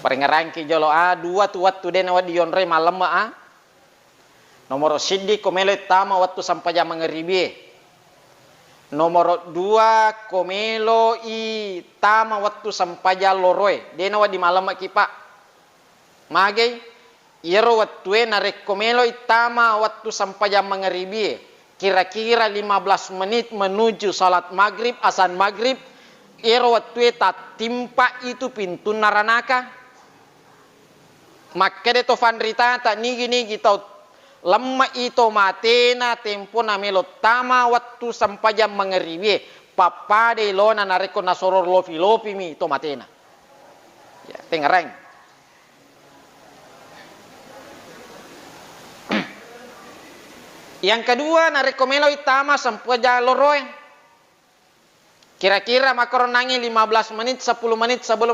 Parengarangki jolo dua tu waktu dena wadi yonre malam nomor siddi komelo tama waktu sampai jam mengeribi. Nomor 2 komelo tama waktu sampai jam loroe dena wadi malam kipa. Magei iro waktu narek komelo tama waktu sampai jam mengeribi. Kira-kira 15 menit menuju salat maghrib, asan maghrib. Iro waktu tak timpa itu pintu naranaka. Maka de to fanrita tak nigi tau lemma itu matena tempo na melo tama waktu sampai jam mengeribi papa de lona nareko nasoror lofi mi to matena ya tengereng. Yang kedua nareko melo tama sampai jam loroe kira-kira makaron nangi 15 menit 10 menit sebelum